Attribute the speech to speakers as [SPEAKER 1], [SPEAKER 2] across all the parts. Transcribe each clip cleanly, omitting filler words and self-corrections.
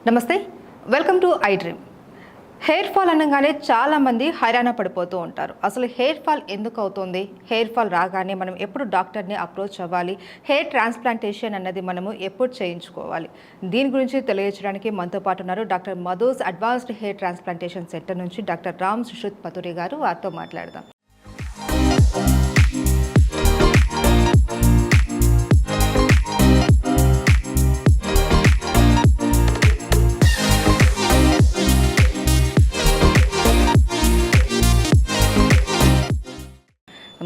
[SPEAKER 1] నమస్తే, welcome to I dream. Hair fall అనగానే చాలామంది హైరాణ పడిపోతూ ఉంటారు. అసలు హెయిర్ ఫాల్ ఎందుకు అవుతుంది? హెయిర్ ఫాల్ రాగానే మనం ఎప్పుడు డాక్టర్ని అప్రోచ్ అవ్వాలి? హెయిర్ ట్రాన్స్ప్లాంటేషన్ అన్నది మనము ఎప్పుడు చేయించుకోవాలి? దీని గురించి తెలియజేయడానికి మనతో పాటు ఉన్నారు doctor Madhu's advanced hair transplantation centre నుంచి డాక్టర్ రామ్ సుశ్రుత్ పతురి గారు. వారితో మాట్లాడదాం.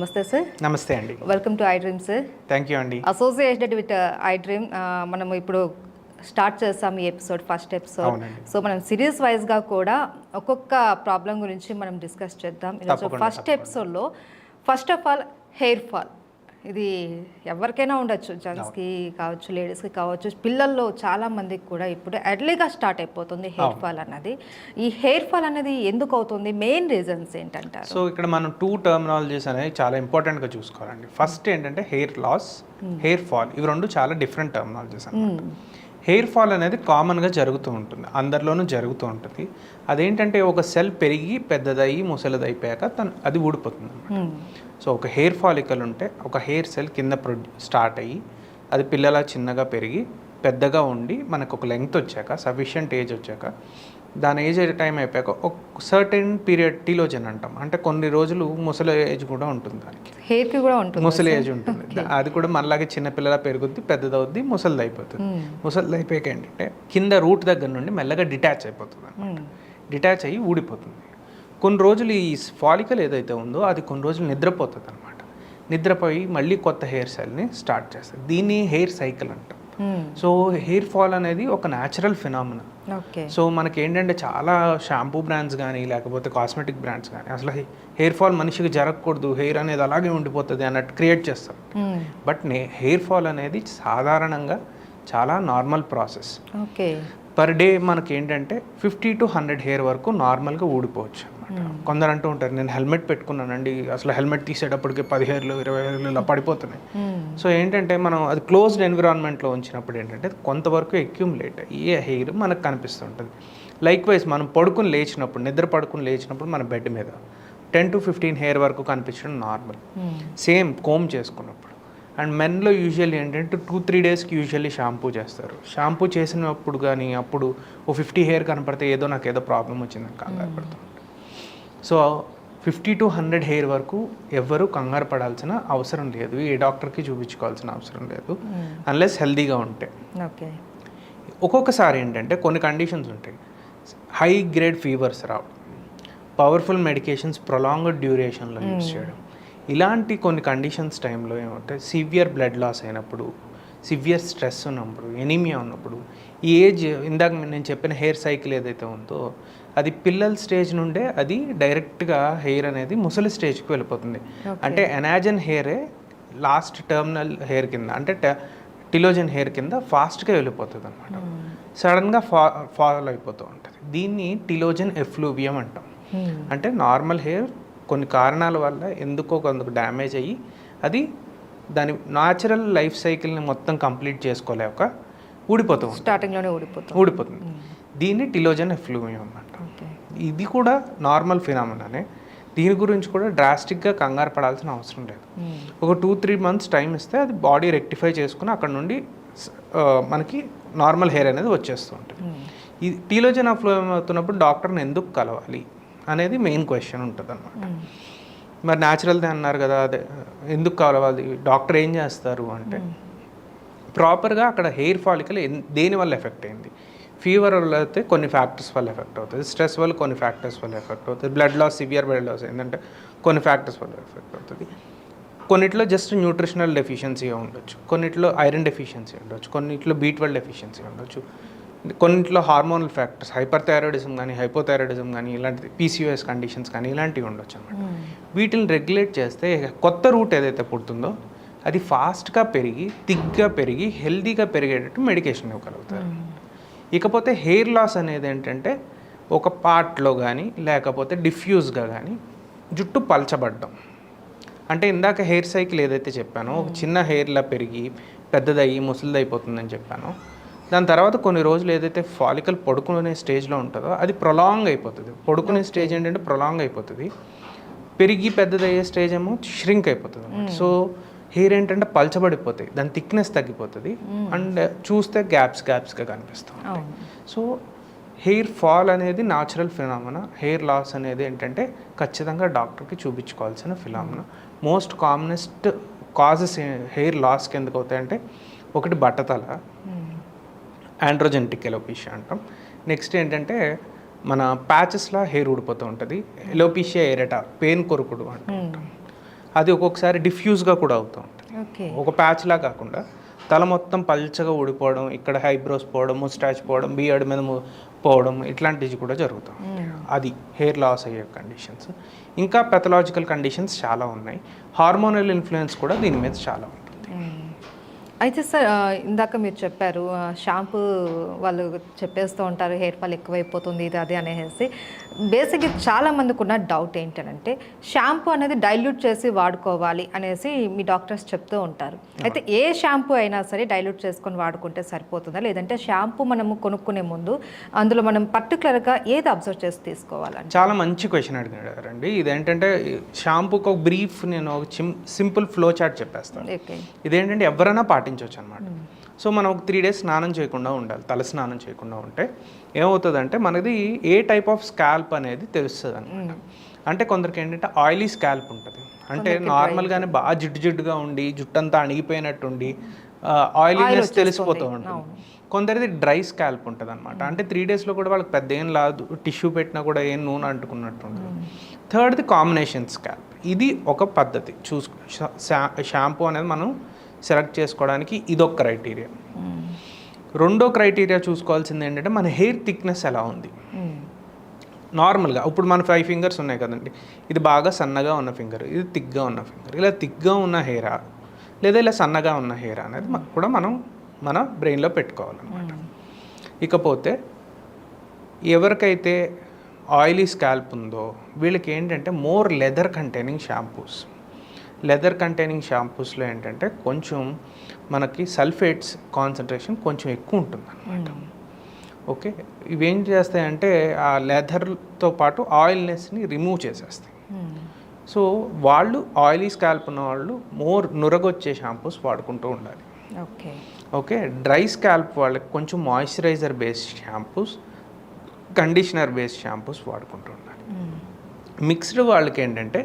[SPEAKER 1] నమస్తే సార్.
[SPEAKER 2] నమస్తే అండి.
[SPEAKER 1] Welcome to I dream sir.
[SPEAKER 2] Thank you అండి.
[SPEAKER 1] అసోసియేటెడ్ విత్ ఐ డ్రీమ్ మనము ఇప్పుడు స్టార్ట్ చేస్తాం ఈ ఎపిసోడ్, ఫస్ట్ ఎపిసోడ్. సో మనం సిరీస్ వైజ్గా కూడా ఒక్కొక్క ప్రాబ్లం గురించి మనం డిస్కస్ చేద్దాం. ఈరోజు ఫస్ట్ ఎపిసోడ్లో first of all hair fall. ఇది ఎవరికైనా ఉండొచ్చు, జెంట్స్కి కావచ్చు, లేడీస్కి కావచ్చు, పిల్లల్లో చాలా మందికి కూడా ఇప్పుడు ఎర్లీగా స్టార్ట్ అయిపోతుంది హెయిర్ ఫాల్ అన్నది. ఈ హెయిర్ ఫాల్ అనేది ఎందుకు అవుతుంది? మెయిన్ రీజన్స్ ఏంటంటారు?
[SPEAKER 2] సో ఇక్కడ మనం టూ టర్మినాలజీస్ అనేవి చాలా ఇంపార్టెంట్గా చూసుకోవాలండి. ఫస్ట్ ఏంటంటే హెయిర్ లాస్, హెయిర్ ఫాల్. ఇవి రెండు చాలా డిఫరెంట్ టర్మినాలజీస్ అన్నమాట. హెయిర్ ఫాల్ అనేది కామన్గా జరుగుతూ ఉంటుంది, అందరిలోనూ జరుగుతూ ఉంటుంది. అదేంటంటే ఒక సెల్ పెరిగి పెద్దదయ్యి ముసలిదైపోయాక అది ఊడిపోతుంది అనమాట. సో ఒక హెయిర్ ఫాలికల్ ఉంటే ఒక హెయిర్ సెల్ కింద స్టార్ట్ అయ్యి అది పిల్లల చిన్నగా పెరిగి పెద్దగా ఉండి మనకు ఒక లెంగ్త్ వచ్చాక, సఫిషియంట్ ఏజ్ వచ్చాక, దాని ఏజ్ టైం అయిపోయాక ఒక సర్టెన్ పీరియడ్ టీలోజన్ అంటాం. అంటే కొన్ని రోజులు ముసలి ఏజ్ కూడా ఉంటుంది, దానికి
[SPEAKER 1] హెయిర్కి కూడా ఉంటుంది,
[SPEAKER 2] ముసలి ఏజ్ ఉంటుంది. అది కూడా మనలాగే చిన్నపిల్లల పెరుగుద్ది, పెద్దదవుద్ది, ముసలిది అయిపోతుంది. ముసలిది అయిపోయాక ఏంటంటే కింద రూట్ దగ్గర నుండి మెల్లగా డిటాచ్ అయిపోతుంది అనమాట. డిటాచ్ అయ్యి ఊడిపోతుంది. కొన్ని రోజులు ఈ ఫాలికల్ ఏదైతే ఉందో అది కొన్ని రోజులు నిద్రపోతుంది అనమాట. నిద్రపోయి మళ్ళీ కొత్త హెయిర్ సెల్ని స్టార్ట్ చేస్తుంది. దీన్ని హెయిర్ సైకిల్ అంటాం. సో హెయిర్ ఫాల్ అనేది ఒక న్యాచురల్ ఫినామినా. సో మనకి ఏంటంటే చాలా షాంపూ బ్రాండ్స్ కానీ లేకపోతే కాస్మెటిక్ బ్రాండ్స్ కానీ అసలు హెయిర్ ఫాల్ మనిషికి జరగకూడదు, హెయిర్ అనేది అలాగే ఉండిపోతుంది అన్నట్టు క్రియేట్ చేస్తారు. బట్ హెయిర్ ఫాల్ అనేది సాధారణంగా చాలా నార్మల్ ప్రాసెస్. పర్ డే మనకి ఏంటంటే 50 to 100 హెయిర్ వరకు నార్మల్గా ఊడిపోవచ్చు అనమాట. కొందరు అంటూ ఉంటారు, నేను హెల్మెట్ పెట్టుకున్నానండి, అసలు హెల్మెట్ తీసేటప్పటికి 10 హెయిర్లు 20 హెయిర్లు ఇలా పడిపోతున్నాయి. సో ఏంటంటే మనం అది క్లోజ్డ్ ఎన్విరాన్మెంట్లో ఉంచినప్పుడు ఏంటంటే కొంతవరకు అక్యూములేట్ అయ్యే హెయిర్ మనకు కనిపిస్తుంటుంది. లైక్ వైజ్ మనం పడుకుని లేచినప్పుడు, నిద్ర పడుకుని లేచినప్పుడు మన బెడ్ మీద 10 to 15 హెయిర్ వరకు కనిపించడం నార్మల్. సేమ్ కోమ్ చేసుకున్నప్పుడు. అండ్ మెన్లో యూజువల్లీ ఏంటంటే 2-3 డేస్కి యూజువల్లీ షాంపూ చేస్తారు. షాంపూ చేసినప్పుడు కానీ అప్పుడు ఓ 50 హెయిర్ కనపడితే నాకు ఏదో ప్రాబ్లం వచ్చిందని కంగారు పడుతుంది. సో 50 to 100 హెయిర్ వరకు ఎవ్వరూ కంగారు పడాల్సిన అవసరం లేదు, ఏ డాక్టర్కి చూపించుకోవాల్సిన అవసరం లేదు, అన్లెస్ హెల్దీగా ఉంటే. ఒక్కొక్కసారి ఏంటంటే కొన్ని కండిషన్స్ ఉంటాయి. హై గ్రేడ్ ఫీవర్స్ రావడం, పవర్ఫుల్ మెడికేషన్స్ ప్రొలాంగ్డ్ డ్యూరేషన్లో యూజ్ చేయడం, ఇలాంటి కొన్ని కండిషన్స్ టైంలో ఏమంటే సివియర్ బ్లడ్ లాస్ అయినప్పుడు, సివియర్ స్ట్రెస్ ఉన్నప్పుడు, ఎనీమియా ఉన్నప్పుడు, ఈ ఏజ్ ఇందాక నేను చెప్పిన హెయిర్ సైకిల్ ఏదైతే ఉందో అది పిల్లల స్టేజ్ నుండే అది డైరెక్ట్గా హెయిర్ అనేది ముసలి స్టేజ్కి వెళ్ళిపోతుంది. అంటే ఎనాజన్ హెయిరే లాస్ట్ టర్మినల్ హెయిర్ కింద, అంటే టిలోజన్ హెయిర్ కింద ఫాస్ట్గా వెళ్ళిపోతుంది అనమాట. సడన్గా ఫాల్ అయిపోతూ ఉంటుంది. దీన్ని టిలోజన్ ఎఫ్లూవియం అంటాం. అంటే నార్మల్ హెయిర్ కొన్ని కారణాల వల్ల ఎందుకో కొందుకు డ్యామేజ్ అయ్యి అది దాని న్యాచురల్ లైఫ్ సైకిల్ని మొత్తం కంప్లీట్ చేసుకోలేక ఊడిపోతుంది, స్టార్టింగ్లోనే ఊడిపోతుంది. దీన్ని టిలోజన్ ఎఫ్లూవియం అంటాం. ఇది కూడా నార్మల్ ఫినామినానే. దీని గురించి కూడా డ్రాస్టిక్గా కంగారు పడాల్సిన అవసరం లేదు. ఒక 2-3 months టైం ఇస్తే అది బాడీ రెక్టిఫై చేసుకుని అక్కడ నుండి మనకి నార్మల్ హెయిర్ అనేది వచ్చేస్తూ ఉంటుంది. ఈ టిలోజన్ ఎఫ్లూవియం అవుతున్నప్పుడు డాక్టర్ని ఎందుకు కలవాలి అనేది మెయిన్ క్వశ్చన్ ఉంటుంది అనమాట. మరి న్యాచురల్దే అన్నారు కదా, అదే ఎందుకు కలవాలి, డాక్టర్ ఏం చేస్తారు అంటే ప్రాపర్గా అక్కడ హెయిర్ ఫాలికల్ దేని వల్ల ఎఫెక్ట్ అయింది. ఫీవర్ వల్ల అయితే కొన్ని ఫ్యాక్టర్స్ వల్ల ఎఫెక్ట్ అవుతుంది, స్ట్రెస్ వల్ల కొన్ని ఫ్యాక్టర్స్ వల్ల ఎఫెక్ట్ అవుతుంది, blood loss, severe blood loss ఏంటంటే కొన్ని ఫ్యాక్టర్స్ వల్ల ఎఫెక్ట్ అవుతుంది. కొన్నిట్లో జస్ట్ న్యూట్రిషనల్ డెఫిషియన్సీ ఉండొచ్చు, కొన్నిట్లో ఐరన్ డెఫిషియన్సీ ఉండొచ్చు, కొన్నిట్లో B12 డెఫిషియన్సీ ఉండొచ్చు, కొన్నిట్లో హార్మోనల్ ఫ్యాక్టర్స్ హైపర్ థైరాయిడిజం కానీ హైపోథైరాయిడిజం కానీ ఇలాంటి PCOS కండిషన్స్ కానీ ఇలాంటివి ఉండొచ్చు అనమాట. వీటిని రెగ్యులేట్ చేస్తే కొత్త రూట్ ఏదైతే పుడుతుందో అది ఫాస్ట్గా పెరిగి, థిక్గా పెరిగి, హెల్దీగా పెరిగేటట్టు మెడికేషన్ ఇవ్వగలుగుతారు. ఇకపోతే హెయిర్ లాస్ అనేది ఏంటంటే ఒక పార్ట్లో కానీ లేకపోతే డిఫ్యూజ్గా కానీ జుట్టు పల్చబడ్డం. అంటే ఇందాక హెయిర్ సైకిల్ ఏదైతే చెప్పానో ఒక చిన్న హెయిర్లా పెరిగి పెద్దదయ్యి ముసలిదైపోతుందని చెప్పానో దాని తర్వాత కొన్ని రోజులు ఏదైతే ఫాలికల్ పడుకునే స్టేజ్లో ఉంటుందో అది ప్రొలాంగ్ అయిపోతుంది. పడుకునే స్టేజ్ ఏంటంటే ప్రొలాంగ్ అయిపోతుంది, పెరిగి పెద్దదయ్యే స్టేజ్ ఏమో ష్రింక్ అయిపోతుంది. సో హెయిర్ ఏంటంటే పల్చబడిపోతాయి, దాని థిక్నెస్ తగ్గిపోతుంది అండ్ చూస్తే గ్యాప్స్గా కనిపిస్తుంది. సో హెయిర్ ఫాల్ అనేది న్యాచురల్ ఫినామినా, హెయిర్ లాస్ అనేది ఏంటంటే ఖచ్చితంగా డాక్టర్కి చూపించుకోవాల్సిన phenomena. Most commonest causes hair లాస్కి ఎందుకు అవుతాయంటే ఒకటి బట్టతల, ఆండ్రోజెనటిక్ ఎలోపీషియా అంటాం. నెక్స్ట్ ఏంటంటే మన ప్యాచెస్లా హెయిర్ ఊడిపోతూ ఉంటుంది, ఎలోపీషియా ఎరెటా, పెయిన్ కొరుకుడు అంటాం. అది ఒక్కొక్కసారి డిఫ్యూజ్గా కూడా అవుతూ ఉంటుంది, ఒక ప్యాచ్లా కాకుండా తల మొత్తం పల్చగా ఊడిపోవడం, ఇక్కడ హైబ్రోస్ పోవడం, ముస్టాచ్ పోవడం, బియర్డ్ మీద పోవడం, ఇట్లాంటివి కూడా జరుగుతాయి. అది హెయిర్ లాస్ అయ్యే కండిషన్స్. ఇంకా పెథలాజికల్ కండిషన్స్ చాలా ఉన్నాయి. హార్మోనల్ ఇన్ఫ్లుయెన్స్ కూడా దీని మీద చాలా ఉంటుంది.
[SPEAKER 1] అయితే సార్ ఇందాక మీరు చెప్పారు షాంపూ వాళ్ళు చెప్పేస్తూ ఉంటారు హెయిర్ ఫాల్ ఎక్కువైపోతుంది ఇది అది అనేసి. బేసిక్గా చాలా మందికి ఉన్న డౌట్ ఏంటంటే షాంపూ అనేది డైల్యూట్ చేసి వాడుకోవాలి అనేసి మీ డాక్టర్స్ చెప్తూ ఉంటారు. అయితే ఏ షాంపూ అయినా సరే డైల్యూట్ చేసుకొని వాడుకుంటే సరిపోతుందా, లేదంటే షాంపూ మనము కొనుక్కునే ముందు అందులో మనం పర్టికులర్గా ఏది అబ్జర్వ్ చేసి తీసుకోవాలని?
[SPEAKER 2] చాలా మంచి క్వశ్చన్ అడిగారండి. ఇదేంటంటే షాంపూకి ఒక బ్రీఫ్ నేను సింపుల్ ఫ్లో చార్ట్ చెప్పేస్తాను. ఇదేంటంటే ఎవరైనా పాటించవచ్చు అనమాట. సో మనం ఒక 3 days స్నానం చేయకుండా ఉండాలి. తల స్నానం చేయకుండా ఉంటే ఏమవుతుందంటే మనది ఏ టైప్ ఆఫ్ స్కాల్ప్ అనేది తెలుస్తుంది అనమాట. అంటే కొందరికి ఏంటంటే ఆయిలీ స్కాల్ప్ ఉంటుంది, అంటే నార్మల్గానే బాగా జిడ్డుగా ఉండి జుట్టంతా అణిగిపోయినట్టుండి ఆయిలీనెస్ తెలిసిపోతూ ఉంటుంది. కొందరిది డ్రై స్కాల్ప్ ఉంటుంది అనమాట, అంటే 3 daysలో కూడా వాళ్ళకి పెద్ద ఏం లాదు, టిష్యూ పెట్టినా కూడా ఏం నూనె అంటుకున్నట్టు ఉంటుంది. థర్డ్ది కాంబినేషన్ స్కాల్ప్. ఇది ఒక పద్ధతి షాంపూ అనేది మనం సెలెక్ట్ చేసుకోవడానికి ఇదొక క్రైటీరియా. రెండో క్రైటీరియా చూసుకోవాల్సింది ఏంటంటే మన హెయిర్ థిక్నెస్ ఎలా ఉంది. నార్మల్గా ఇప్పుడు మన 5 fingers ఉన్నాయి కదండి, ఇది బాగా సన్నగా ఉన్న ఫింగర్, ఇది థిక్గా ఉన్న ఫింగర్. ఇలా థిక్గా ఉన్న హెయిరా లేదా ఇలా సన్నగా ఉన్న హెయిరా అనేది కూడా మనం మన బ్రెయిన్లో పెట్టుకోవాలన్నమాట. ఇకపోతే ఎవరికైతే ఆయిలీ స్కాల్ప్ ఉందో వీళ్ళకి ఏంటంటే మోర్ లెదర్ కంటైనింగ్ షాంపూస్లో ఏంటంటే కొంచెం మనకి సల్ఫేట్స్ కాన్సన్ట్రేషన్ కొంచెం ఎక్కువ ఉంటుంది అన్నమాట. ఓకే, ఇవేం చేస్తాయంటే ఆ లెదర్తో పాటు ఆయిల్నెస్ని రిమూవ్ చేసేస్తాయి. సో వాళ్ళు ఆయిలీ స్కాల్ప్ ఉన్న వాళ్ళు మోర్ నురగొచ్చే షాంపూస్ వాడుకుంటూ ఉండాలి. ఓకే, డ్రై స్కాల్ప్ వాళ్ళకి కొంచెం moisturiser based shampoos, conditioner based shampoos వాడుకుంటూ ఉండాలి. మిక్స్డ్ వాళ్ళకి ఏంటంటే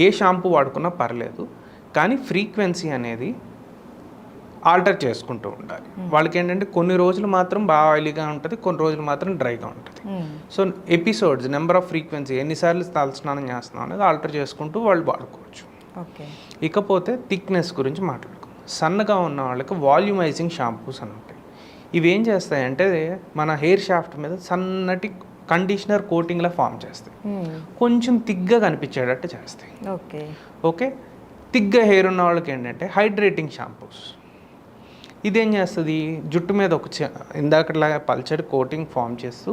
[SPEAKER 2] ఏ షాంపూ వాడుకున్నా పర్లేదు, కానీ ఫ్రీక్వెన్సీ అనేది ఆల్టర్ చేసుకుంటూ ఉండాలి. వాళ్ళకి ఏంటంటే కొన్ని రోజులు మాత్రం బాగా ఆయిలీగా ఉంటుంది, కొన్ని రోజులు మాత్రం డ్రైగా ఉంటుంది. So episodes, number off frequency, ఎన్నిసార్లు తలస్నానం చేస్తున్నాం అనేది ఆల్టర్ చేసుకుంటూ వాళ్ళు వాడుకోవచ్చు. ఇకపోతే థిక్నెస్ గురించి మాట్లాడుకుందాం. సన్నగా ఉన్న వాళ్ళకి వాల్యూమైజింగ్ షాంపూస్ అని ఉంటాయి. ఇవి ఏం చేస్తాయంటే మన హెయిర్ షాఫ్ట్ మీద సన్నటి కండిషనర్ కోటింగ్లా ఫామ్ చేస్తాయి, కొంచెం థిక్గా కనిపించేటట్టు చేస్తాయి. ఓకే, థిక్గా హెయిర్ ఉన్న వాళ్ళకి ఏంటంటే హైడ్రేటింగ్ షాంపూస్. ఇదేం చేస్తుంది, జుట్టు మీద ఒక ఇందాకలాగా పల్చడి కోటింగ్ ఫామ్ చేస్తూ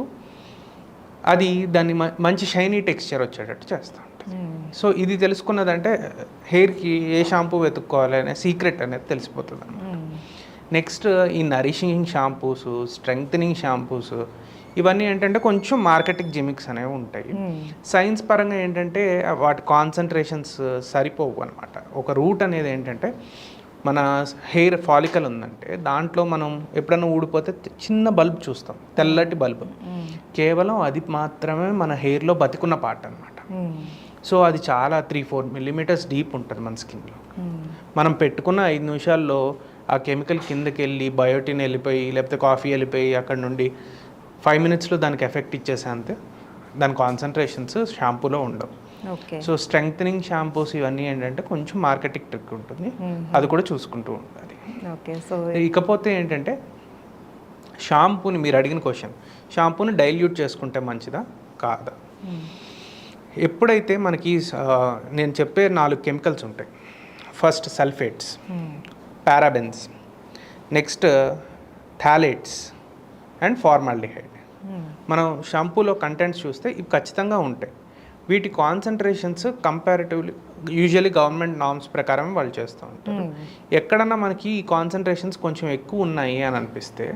[SPEAKER 2] అది దాన్ని మంచి షైనీ టెక్స్చర్ వచ్చేటట్టు చేస్తూ ఉంటుంది. సో ఇది తెలుసుకున్నదంటే హెయిర్కి ఏ షాంపూ వెతుక్కోవాలి అనే సీక్రెట్ అనేది తెలిసిపోతుంది అన్నమాట. నెక్స్ట్ ఈ నరిషింగ్ షాంపూస్, స్ట్రెంగ్తనింగ్ షాంపూస్, ఇవన్నీ ఏంటంటే కొంచెం మార్కెటింగ్ జిమిక్స్ అనేవి ఉంటాయి. సైన్స్ పరంగా ఏంటంటే వాటి కాన్సన్ట్రేషన్స్ సరిపోవు అనమాట. ఒక రూట్ అనేది ఏంటంటే మన హెయిర్ ఫాలికల్ ఉందంటే దాంట్లో మనం ఎప్పుడైనా ఊడిపోతే చిన్న బల్బ్ చూస్తాం, తెల్లటి బల్బ్, కేవలం అది మాత్రమే మన హెయిర్లో బతికున్న పార్ట్ అనమాట. సో అది చాలా 3-4 millimeters డీప్ ఉంటుంది మన స్కిన్లో. మనం పెట్టుకున్న 5 నిమిషాల్లో ఆ కెమికల్ కిందకి వెళ్ళి బయోటిన్ వెళ్ళిపోయి లేకపోతే కాఫీ వెళ్ళిపోయి అక్కడ నుండి 5 minutesలో దానికి ఎఫెక్ట్ ఇచ్చేసేంతే దాని కాన్సన్ట్రేషన్స్ షాంపూలో ఉండవు. సో స్ట్రెంగ్తనింగ్ షాంపూస్ ఇవన్నీ ఏంటంటే కొంచెం మార్కెటింగ్ ట్రిక్ ఉంటుంది, అది కూడా చూసుకుంటూ ఉండాలి. ఇకపోతే ఏంటంటే షాంపూని, మీరు అడిగిన క్వశ్చన్, షాంపూని డైల్యూట్ చేసుకుంటే మంచిదా కాదా? ఎప్పుడైతే మనకి నేను చెప్పే 4 కెమికల్స్ ఉంటాయి. First sulphates, parabens, next phthalates and formaldehyde. మనం షాంపూలో కంటెంట్స్ చూస్తే ఇవి ఖచ్చితంగా ఉంటాయి. వీటి concentrations comparatively usually government norms ప్రకారం వాళ్ళు చేస్తూ ఉంటారు. ఎక్కడన్నా మనకి ఈ కాన్సన్ట్రేషన్స్ కొంచెం ఎక్కువ ఉన్నాయి అని అనిపిస్తే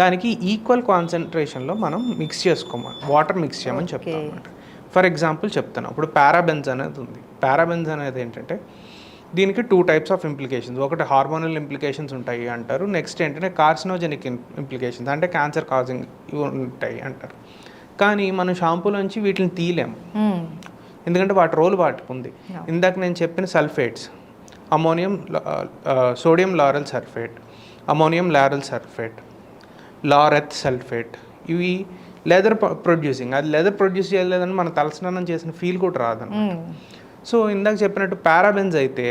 [SPEAKER 2] దానికి ఈక్వల్ కాన్సన్ట్రేషన్లో మనం మిక్స్ చేసుకోమని వాటర్ మిక్స్ చేయమని చెప్తాం అన్నమాట. ఫర్ ఎగ్జాంపుల్ చెప్తాను, ఇప్పుడు పారాబెన్స్ అనేది ఉంది. పారాబెన్స్ అనేది ఏంటంటే దీనికి 2 టైప్స్ ఆఫ్ ఇంప్లికేషన్స్. ఒకటి హార్మోనల్ ఇంప్లికేషన్స్ ఉంటాయి అంటారు. నెక్స్ట్ ఏంటంటే కార్సినోజెనిక్ ఇంప్లికేషన్స్, అంటే క్యాన్సర్ కాజింగ్ ఇవి ఉంటాయి అంటారు. కానీ మనం షాంపూలోంచి వీటిని తీయలేము, ఎందుకంటే వాటి రోల్ వాటికి ఉంది. ఇందాక నేను చెప్పిన sulphates, sodium Laurel sulphate, ammonium Laurel sulphate, laureth sulphate, ఇవి లెదర్ ప్రొడ్యూసింగ్. అది లెదర్ ప్రొడ్యూస్ చేయలేదని మన తలస్నానం చేసిన ఫీల్ కూడా రాదన్నమాట. సో ఇందాక చెప్పినట్టు పారాబెన్స్ అయితే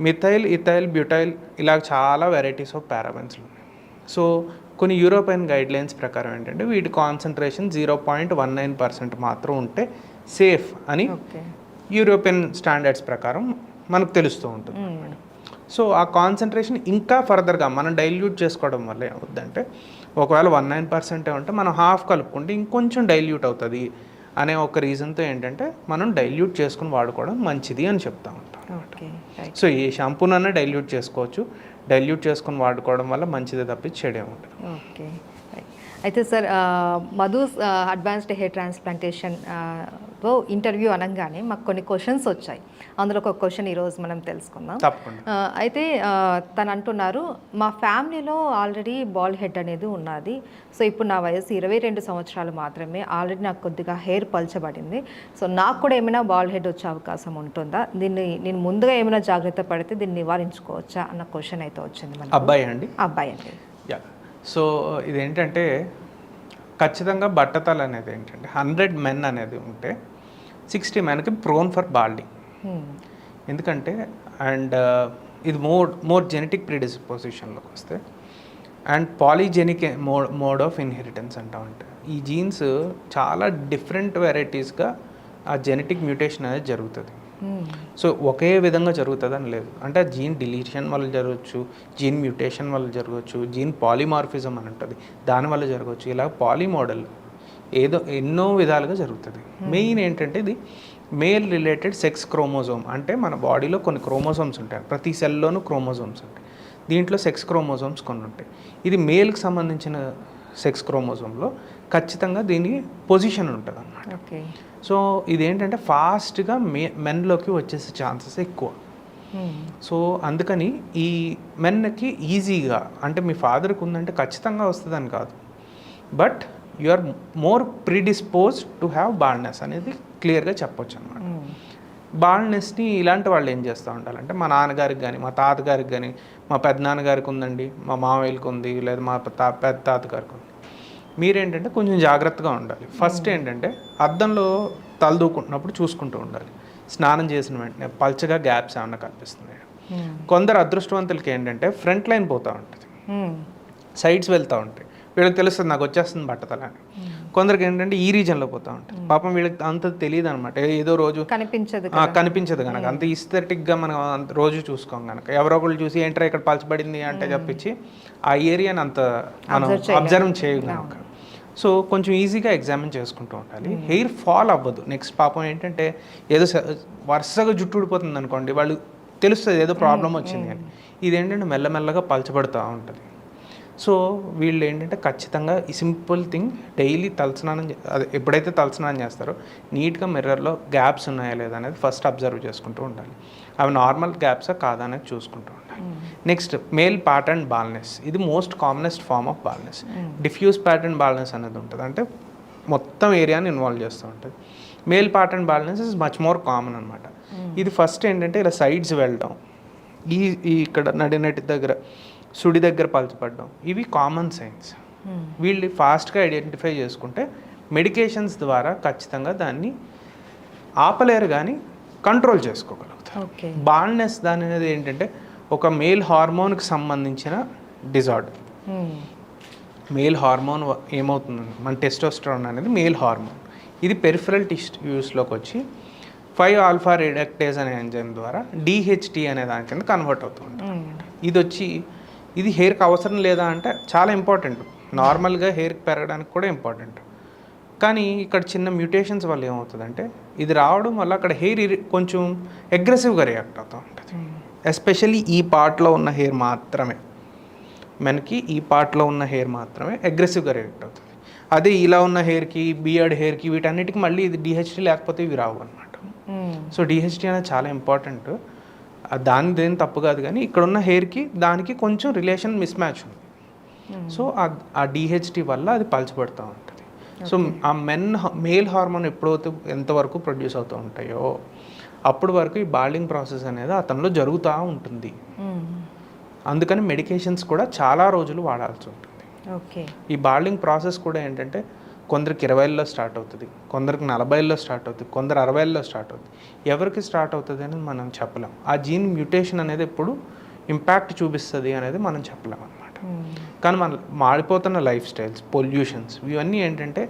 [SPEAKER 2] మిథైల్, ఇథైల్, బ్యూటైల్ ఇలా చాలా వెరైటీస్ ఆఫ్ పారాబెన్స్లు ఉన్నాయి. సో కొన్ని యూరోపియన్ గైడ్లైన్స్ ప్రకారం ఏంటంటే వీటి కాన్సన్ట్రేషన్ 0.19% మాత్రం ఉంటే సేఫ్ అని యూరోపియన్ స్టాండర్డ్స్ ప్రకారం మనకు తెలుస్తూ ఉంటుంది. సో ఆ కాన్సన్ట్రేషన్ ఇంకా ఫర్దర్గా మనం డైల్యూట్ చేసుకోవడం వల్ల ఏమవుద్దంటే, ఒకవేళ 19% ఉంటే మనం హాఫ్ కలుపుకుంటే ఇంకొంచెం డైల్యూట్ అవుతుంది అనే ఒక రీజన్తో ఏంటంటే మనం డైల్యూట్ చేసుకుని వాడుకోవడం మంచిది అని చెప్తా ఉంటాం. సో ఏ షాంపూనన్నా డైల్యూట్ చేసుకోవచ్చు, డైల్యూట్ చేసుకుని వాడుకోవడం వల్ల మంచిది తప్పించి చెడే ఉంటుంది.
[SPEAKER 1] ఓకే, అయితే sir Madhu advanced hair transplantation interview అనగానే మాకు కొన్ని క్వశ్చన్స్ వచ్చాయి. అందులో ఒక క్వశ్చన్ ఈరోజు మనం తెలుసుకుందాం. అయితే తను అంటున్నారు, మా ఫ్యామిలీలో ఆల్రెడీ బాల్ హెడ్ అనేది ఉన్నది. సో ఇప్పుడు నా వయసు 22 సంవత్సరాలు మాత్రమే. ఆల్రెడీ నాకు కొద్దిగా హెయిర్ పల్చబడింది. సో నాకు కూడా ఏమైనా బాల్ హెడ్ వచ్చే అవకాశం ఉంటుందా? దీన్ని నేను ముందుగా ఏమైనా జాగ్రత్త పడితే దీన్ని నివారించుకోవచ్చా అన్న క్వశ్చన్ అయితే వచ్చింది.
[SPEAKER 2] అబ్బాయి అండి.
[SPEAKER 1] యా.
[SPEAKER 2] సో ఇదేంటంటే ఖచ్చితంగా బట్టతల అనేది ఏంటంటే 100 మెన్ అనేది ఉంటే 60 మెన్కి ప్రోన్ ఫర్ బాల్డింగ్. ఎందుకంటే అండ్ ఇది మోర్ జెనెటిక్ ప్రిడిస్పోజిషన్లోకి వస్తే and polygenic mode of inheritance అంటా ఉంటాయి. ఈ జీన్స్ చాలా డిఫరెంట్ వెరైటీస్గా ఆ జెనెటిక్ మ్యూటేషన్ అనేది జరుగుతుంది. సో ఒకే విధంగా జరుగుతుందని లేదు, అంటే జీన్ డిలీషన్ వల్ల జరగవచ్చు, జీన్ మ్యూటేషన్ వల్ల జరగవచ్చు, జీన్ పాలిమార్ఫిజం అని ఉంటుంది దానివల్ల జరగవచ్చు. ఇలా పాలిమోడల్ ఎన్నో విధాలుగా జరుగుతుంది. మెయిన్ ఏంటంటే ఇది మేల్ రిలేటెడ్ సెక్స్ క్రోమోజోమ్, అంటే మన బాడీలో కొన్ని క్రోమోజోమ్స్ ఉంటాయి, ప్రతి సెల్లోనూ క్రోమోజోమ్స్ ఉంటాయి. దీంట్లో సెక్స్ క్రోమోజోమ్స్ కొన్ని ఉంటాయి. ఇది మేల్కి సంబంధించిన సెక్స్ క్రోమోజోమ్లో ఖచ్చితంగా దీని పొజిషన్ ఉంటుంది అన్నమాట. సో ఇదేంటంటే ఫాస్ట్గా మెన్లోకి వచ్చేసే ఛాన్సెస్ ఎక్కువ. సో అందుకని ఈ మెన్కి ఈజీగా, అంటే మీ ఫాదర్కి ఉందంటే ఖచ్చితంగా వస్తుందని కాదు, but you are more predispose to have baldness అనేది క్లియర్గా చెప్పొచ్చు అనమాట. బాల్డ్నెస్ని ఇలాంటి వాళ్ళు ఏం చేస్తూ ఉండాలంటే, మా నాన్నగారికి కానీ మా తాతగారికి కానీ మా పెద్దనాన్నగారికి ఉందండి, మా మామయ్యకి ఉంది, లేదా మా పెద్ద తాతగారికి ఉంది, మీరేంటంటే కొంచెం జాగ్రత్తగా ఉండాలి. ఫస్ట్ ఏంటంటే అద్దంలో తలదూకుంటున్నప్పుడు చూసుకుంటూ ఉండాలి. స్నానం చేసిన వెంటనే పల్చగా గ్యాప్స్ ఏమన్నా కనిపిస్తున్నాయి. కొందరు అదృష్టవంతులకి ఏంటంటే ఫ్రంట్ లైన్ పోతూ ఉంటుంది, సైడ్స్ వెళ్తూ ఉంటాయి, వీళ్ళకి తెలుస్తుంది నాకు వచ్చేస్తుంది బట్టతల అని. కొందరికి ఏంటంటే ఈ రీజన్లో పోతూ ఉంటుంది, పాపం వీళ్ళకి అంత తెలియదు అనమాట. ఏదో రోజు కనిపించదు కనుక, అంత ఈస్థెటిక్గా మనం రోజు చూసుకోం కనుక, ఎవరో ఒకళ్ళు చూసి ఏంట్రా ఇక్కడ పలచబడింది అంటే చెప్పించి ఆ ఏరియాని అంత మనం అబ్జర్వ్ చేయగలం కనుక. సో కొంచెం ఈజీగా ఎగ్జామిన్ చేసుకుంటూ ఉండాలి. హెయిర్ ఫాల్ అవ్వదు. నెక్స్ట్ పాపం ఏంటంటే ఏదో వరుసగా జుట్టు ఊడిపోతుంది అనుకోండి, వాళ్ళు తెలుస్తుంది ఏదో ప్రాబ్లం వచ్చింది అని. ఇదేంటంటే మెల్లమెల్లగా పలచబడుతూ ఉంటుంది. సో వీళ్ళు ఏంటంటే ఖచ్చితంగా ఈ సింపుల్ థింగ్, డైలీ తలస్నానం అదే ఎప్పుడైతే తలస్నానం చేస్తారో నీట్గా మిర్రర్లో గ్యాప్స్ ఉన్నాయా లేదా అనేది ఫస్ట్ అబ్జర్వ్ చేసుకుంటూ ఉండాలి. అవి నార్మల్ గ్యాప్సా కాదా అనేది చూసుకుంటూ ఉండాలి. నెక్స్ట్ మేల్ ప్యాటర్న్ బాల్నెస్, ఇది most commonest form of baldness. Diffuse pattern baldness అనేది ఉంటుంది, అంటే మొత్తం ఏరియాని ఇన్వాల్వ్ చేస్తూ ఉంటుంది. Male pattern baldness is much more common అనమాట. ఇది ఫస్ట్ ఏంటంటే ఇలా సైడ్స్ వెళ్ళడం, ఈ ఇక్కడ నడినటి దగ్గర సుడి దగ్గర పలచపడడం, ఇవి కామన్ సైన్స్. వీళ్ళు ఫాస్ట్గా ఐడెంటిఫై చేసుకుంటే మెడికేషన్స్ ద్వారా ఖచ్చితంగా దాన్ని ఆపలేరు కానీ కంట్రోల్ చేసుకోగలుగుతారు. బాల్నెస్ దాని అనేది ఏంటంటే ఒక మేల్ హార్మోన్కి సంబంధించిన డిజార్డర్. మేల్ హార్మోన్ ఏమవుతుందండి, మన టెస్టోస్టెరాన్ అనేది మేల్ హార్మోన్. ఇది పెరిఫరల్ టిష్యూస్లోకి వచ్చి 5-ఆల్ఫా రిడక్టేజ్ అనే ఎంజైమ్ ద్వారా DHT అనే దాని కింద కన్వర్ట్ అవుతూ ఉంటుంది. ఇది హెయిర్కి అవసరం లేదా అంటే చాలా ఇంపార్టెంట్, నార్మల్గా హెయిర్కి పెరగడానికి కూడా ఇంపార్టెంట్. కానీ ఇక్కడ చిన్న మ్యూటేషన్స్ వల్ల ఏమవుతుందంటే ఇది రావడం వల్ల అక్కడ హెయిర్ కొంచెం అగ్రెసివ్గా రియాక్ట్ అవుతూ ఉంటుంది. ఎస్పెషల్లీ ఈ పార్ట్లో ఉన్న హెయిర్ మాత్రమే. మనకి ఈ పార్ట్లో ఉన్న హెయిర్ మాత్రమే అగ్రెసివ్గా రియాక్ట్ అవుతుంది. అదే ఇలా ఉన్న హెయిర్కి, బియర్డ్ హెయిర్కి, వీటన్నిటికి మళ్ళీ ఇది డిహెచ్డి లేకపోతే ఇవి రావు అనమాట. సో డిహెచ్డి అనేది చాలా ఇంపార్టెంట్. దేని తప్పు కాదు, కానీ ఇక్కడ ఉన్న హెయిర్కి దానికి కొంచెం రిలేషన్ మిస్ మ్యాచ్ ఉంది. సో ఆ డిహెచ్డి వల్ల అది పలచబడుతూ ఉంటుంది. సో ఆ మేల్ హార్మోన్ ఎప్పుడైతే ఎంతవరకు ప్రొడ్యూస్ అవుతూ ఉంటాయో అప్పుడు వరకు ఈ బాల్డింగ్ ప్రాసెస్ అనేది అతనిలో జరుగుతూ ఉంటుంది. అందుకని మెడికేషన్స్ కూడా చాలా రోజులు వాడాల్సి ఉంటుంది.
[SPEAKER 1] ఓకే.
[SPEAKER 2] ఈ బాల్డింగ్ ప్రాసెస్ కూడా ఏంటంటే కొందరికి 20లో స్టార్ట్ అవుతుంది, కొందరికి 40లో స్టార్ట్ అవుతుంది, కొందరు 60లో స్టార్ట్ అవుతుంది. ఎవరికి స్టార్ట్ అవుతుంది అనేది మనం చెప్పలేం. ఆ జీన్ మ్యూటేషన్ అనేది ఎప్పుడు ఇంపాక్ట్ చూపిస్తుంది అనేది మనం చెప్పలేం అనమాట. కానీ మన మారిపోతున్న లైఫ్ స్టైల్స్, పొల్యూషన్స్, ఇవన్నీ ఏంటంటే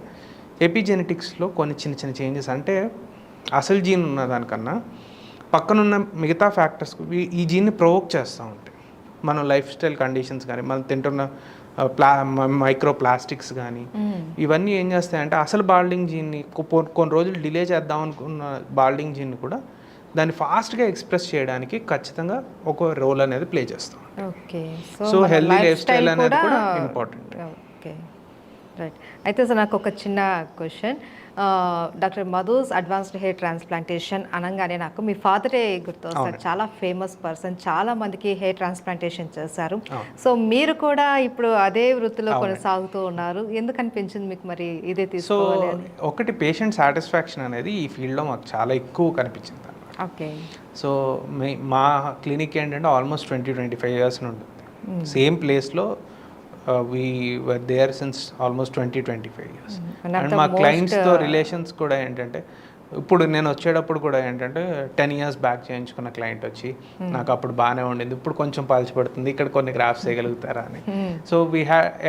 [SPEAKER 2] ఎపిజెనెటిక్స్లో కొన్ని చిన్న చిన్న చేంజెస్, అంటే అసలు జీన్ ఉన్న దానికన్నా పక్కనున్న మిగతా ఫ్యాక్టర్స్ ఈ జీన్ని ప్రొవోక్ చేస్తూ ఉంటాయి. మన లైఫ్ స్టైల్ కండిషన్స్ కానీ, మనం తింటున్న మైక్రో ప్లాస్టిక్స్ కానీ, ఇవన్నీ ఏం చేస్తాయంటే అసలు బాల్డింగ్ జీన్ని కొన్ని రోజులు డిలే చేద్దాం అనుకున్న బాల్డింగ్ జీన్ని కూడా దాన్ని ఫాస్ట్గా ఎక్స్ప్రెస్ చేయడానికి ఖచ్చితంగా ఒక రోల్ అనేది ప్లే చేస్తాం.
[SPEAKER 1] Okay.
[SPEAKER 2] So healthy life style అనేది కూడా ఇంపార్టెంట్.
[SPEAKER 1] Okay, right. అయితే సార్ నాకు ఒక చిన్న question. Doctor Madhu's advanced hair transplantation అనగానే నాకు మీ ఫాదరే గుర్తొస్తారు. చాలా ఫేమస్ పర్సన్, చాలా మందికి హెయిర్ ట్రాన్స్ప్లాంటేషన్ చేశారు. సో మీరు కూడా ఇప్పుడు అదే వృత్తిలో కొనసాగుతూ ఉన్నారు. ఎందుకు అనిపించింది మీకు మరి ఇదే తీసుకోవాలి అని?
[SPEAKER 2] ఒకటి పేషెంట్ సాటిస్ఫాక్షన్ అనేది ఈ ఫీల్డ్లో మాకు చాలా ఎక్కువ కనిపించింది.
[SPEAKER 1] ఓకే.
[SPEAKER 2] సో మా క్లినిక్ ఏంటంటే ఆల్మోస్ట్ 20-25 ఇయర్స్ నుండి సేమ్ ప్లేస్లో we were there since almost 20-25 years. And మా క్లయింట్స్తో రిలేషన్స్ కూడా ఏంటంటే ఇప్పుడు నేను వచ్చేటప్పుడు కూడా ఏంటంటే 10 ఇయర్స్ బ్యాక్ చేయించుకున్న క్లయింట్ వచ్చి నాకు అప్పుడు బాగానే ఉండింది, ఇప్పుడు కొంచెం పాల్చిపడుతుంది, ఇక్కడ కొన్ని గ్రాఫ్స్ చేయగలుగుతారా అని. సో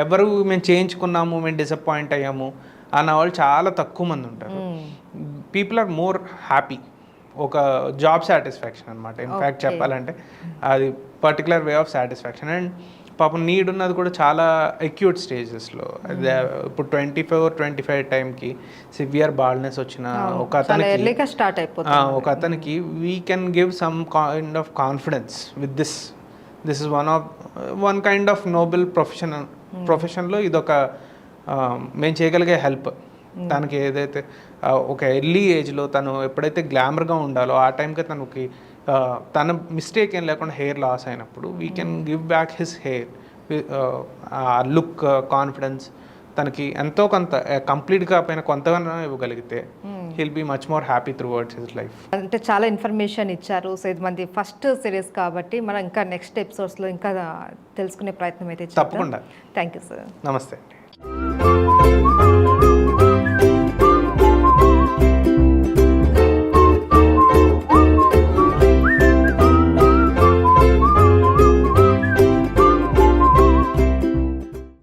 [SPEAKER 2] ఎవరు మేము చేయించుకున్నాము, మేము డిసప్పాయింట్ అయ్యాము అన్న వాళ్ళు చాలా తక్కువ మంది ఉంటారు. People are more happy. ఒక జాబ్ సాటిస్ఫాక్షన్ అనమాట. ఇన్ఫ్యాక్ట్ చెప్పాలంటే అది particular way of satisfaction. And పాపం నీడ్ ఉన్నది కూడా చాలా అక్యూట్ స్టేజెస్లో. ఇప్పుడు 24-25 టైంకి సివియర్ బాల్డ్నెస్ వచ్చిన ఒక అతనికి we can give some kind of confidence with this is one kind of Nobel ప్రొఫెషన్లో ఇదొక మేము చేయగలిగే హెల్ప్. తనకి ఏదైతే ఒక ఎర్లీ ఏజ్లో తను ఎప్పుడైతే గ్లామర్గా ఉండాలో ఆ టైంకి తనకి తన మిస్టేక్ ఏం లేకుండా హెయిర్ లాస్ అయినప్పుడు we can give back his hair, look, confidence తనకి ఎంతో కొంత కంప్లీట్గా పైన కొంతగా ఇవ్వగలిగితే he'll be much more happy through words his life. అంటే
[SPEAKER 1] చాలా ఇన్ఫర్మేషన్ ఇచ్చారు. సో ఇది మంది ఫస్ట్ సిరీస్ కాబట్టి మనం ఇంకా నెక్స్ట్ ఎపిసోడ్స్లో ఇంకా తెలుసుకునే ప్రయత్నం అయితే
[SPEAKER 2] తప్పకుండా.
[SPEAKER 1] Thank you sir.
[SPEAKER 2] నమస్తే అండి.